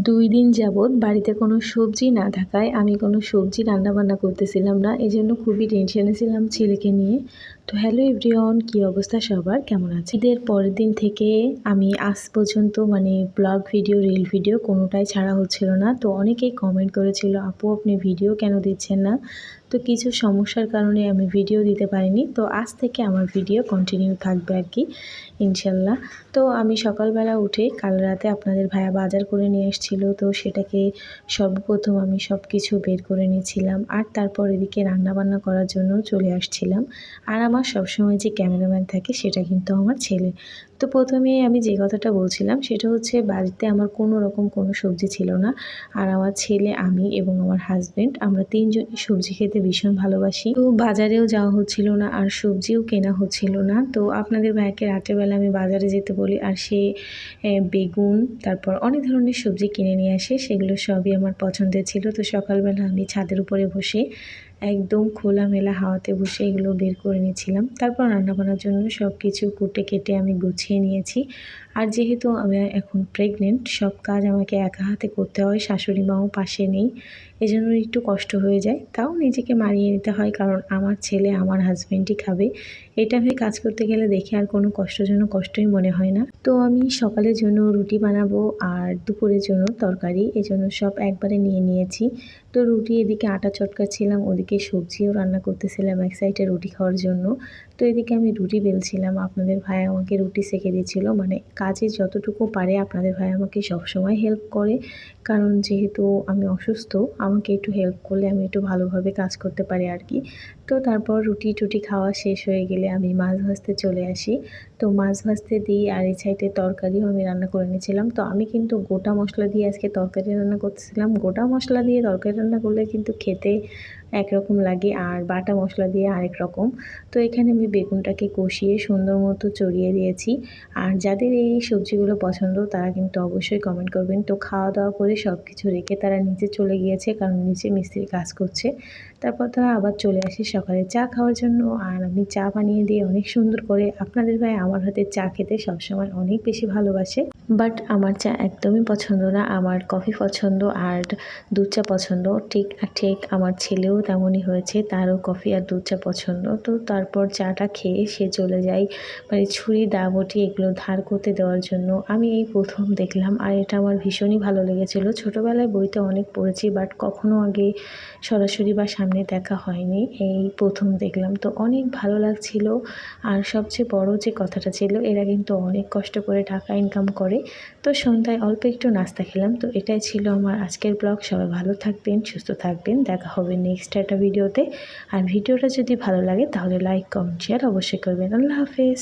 2 দিন যাবৎ বাড়িতে কোনো সবজি না থাকায় আমি কোনো সবজি রান্নাবান্না করতেছিলাম না। এজন্য খুবই টেনশনে ছিলাম ছেলেকে নিয়ে। তো হ্যালো এভরিওয়ান, কী অবস্থা সবার? কেমন আছেন? ঈদের পরের দিন থেকে আমি আজ পর্যন্ত ব্লগ ভিডিও, রিল ভিডিও কোনোটাই ছাড়া হচ্ছিল না। তো অনেকেই কমেন্ট করেছিল, আপু আপনি ভিডিও কেন দিচ্ছেন না? তো কিছু সমস্যার কারণে আমি ভিডিও দিতে পারিনি। তো আজ থেকে আমার ভিডিও কন্টিনিউ থাকবে আর কি, ইনশাল্লাহ। তো আমি সকালবেলা উঠে কাল রাতে আপনাদের ভাইয়া বাজার করে নিয়ে এসেছিল, তো সেটাকে সর্বপ্রথম আমি সব কিছু বের করে নিয়েছিলাম। আর তারপর এদিকে রান্নাবান্না করার জন্য চলে আসছিলাম। আর আমার সবসময় যে ক্যামেরাম্যান থাকে সেটা কিন্তু আমার ছেলে। তো প্রথমেই আমি যে কথাটা বলছিলাম সেটা হচ্ছে, বাড়িতে আমার কোনো রকম কোনো সবজি ছিল না। আর আমার ছেলে, আমি এবং আমার হাজব্যান্ড, আমরা 3 জনই সবজি খেতে ভীষণ ভালোবাসি। তো বাজারেও যাওয়া হচ্ছিল না আর সবজিও কেনা হচ্ছিল না। তো আপনাদের ভাইকে রাত্রেবেলা আমি বাজারে যেতে বলি আর সে বেগুন, তারপর অনেক ধরনের সবজি কিনে নিয়ে আসে। সেগুলো সবই আমার পছন্দের ছিল। তো সকালবেলা আমি ছাদের উপরে বসে একদম খোলামেলা হাওয়াতে বসে এগুলো বের করে নিয়েছিলাম। তারপর রান্নাবান্নার জন্য সব কিছু কুটে কেটে আমি গুছিয়ে নিয়েছি। আর যেহেতু আমি এখন প্রেগনেন্ট, সব কাজ আমাকে একা হাতে করতে হয়, শাশুড়ি মাও পাশে নেই, এজন্য একটু কষ্ট হয়ে যায়। তাও নিজেকে মানিয়ে নিতে হয়, কারণ আমার ছেলে আমার হাজব্যান্ডই খাবে। এটা ভেবে কাজ করতে গেলে দেখি আর কোনো কষ্টই মনে হয় না। তো আমি সকালের জন্য রুটি বানাবো আর দুপুরের জন্য তরকারি, এজন্য সব একবারে নিয়ে নিয়েছি। তো রুটি এদিকে আটা চটকাচ্ছিলাম, ওদিকে সবজিও রান্না করতেছিলাম এক সাইডে রুটি খাওয়ার জন্য। তো এদিকে আমি রুটি বেলছিলাম, আপনাদের ভাই আমাকে রুটি সেঁকে দিচ্ছিল। কাজে যতটুকু পারে আপনাদের ভাই আমাকে সবসময় হেল্প করে, কারণ যেহেতু আমি অসুস্থ, আমাকে একটু হেল্প করলে আমি একটু ভালোভাবে কাজ করতে পারি আর কি। তো তারপর রুটি টুটি খাওয়া শেষ হয়ে গেলে আমি মাছ ভাজতে চলে আসি। তো মাছ ভাজতে দিই আর এই সাইডে তরকারিও আমি রান্না করে নিয়েছিলাম। তো আমি কিন্তু গোটা মশলা দিয়ে আজকে তরকারি রান্না করতেছিলাম। গোটা মশলা দিয়ে তরকারি রান্না করলে কিন্তু খেতে একরকম লাগে আর বাটা মশলা দিয়ে আরেক রকম। তো এখানে আমি বেগুনটাকে কষিয়ে সুন্দর মতো চড়িয়ে দিয়েছি। আর যাদের এই সবজিগুলো পছন্দ তারা কিন্তু অবশ্যই কমেন্ট করবেন। তো খাওয়া দাওয়া করে সব কিছু রেখে তারা নিচে চলে গিয়েছে, কারণ নিচে মিস্ত্রি কাজ করছে। তারপর তারা আবার চলে আসে সকালে চা খাওয়ার জন্য, আর আমি চা বানিয়ে দিয়ে অনেক সুন্দর করে, আপনাদের ভাই আমার হাতে চা খেতে সবসময় অনেক বেশি ভালোবাসে। বাট আমার চা একদমই পছন্দ না, আমার কফি পছন্দ আর দুধ চা পছন্দ। ঠিক আমার ছেলেও তেমনই হয়েছে, তারও কফি আর দুধ চা পছন্দ। তো তারপর চাটা খেয়ে সে চলে যায় ছুরি দা বটি এগুলো ধার করতে দেওয়ার জন্য। আমি এই প্রথম দেখলাম আর এটা আমার ভীষণই ভালো লেগেছিল। ছোটোবেলায় বইতে অনেক পড়েছি, বাট কখনো আগে সরাসরি বা সামনে দেখা হয়নি, এই প্রথম দেখলাম। তো অনেক ভালো লাগছিল। আর সবচেয়ে বড় যে কথাটা ছিল, এরা কিন্তু অনেক কষ্ট করে টাকা ইনকাম করে। তো সন্ধ্যায় অল্প একটু নাস্তা খেলাম। তো এটাই ছিল আমার আজকের ব্লগ। সবাই ভালো থাকবেন, সুস্থ থাকবেন, দেখা হবে নেক্সট একটা ভিডিওতে। আর ভিডিওটা যদি ভালো লাগে তাহলে লাইক, কমেন্ট, শেয়ার অবশ্যই করবেন। আল্লাহ হাফেজ।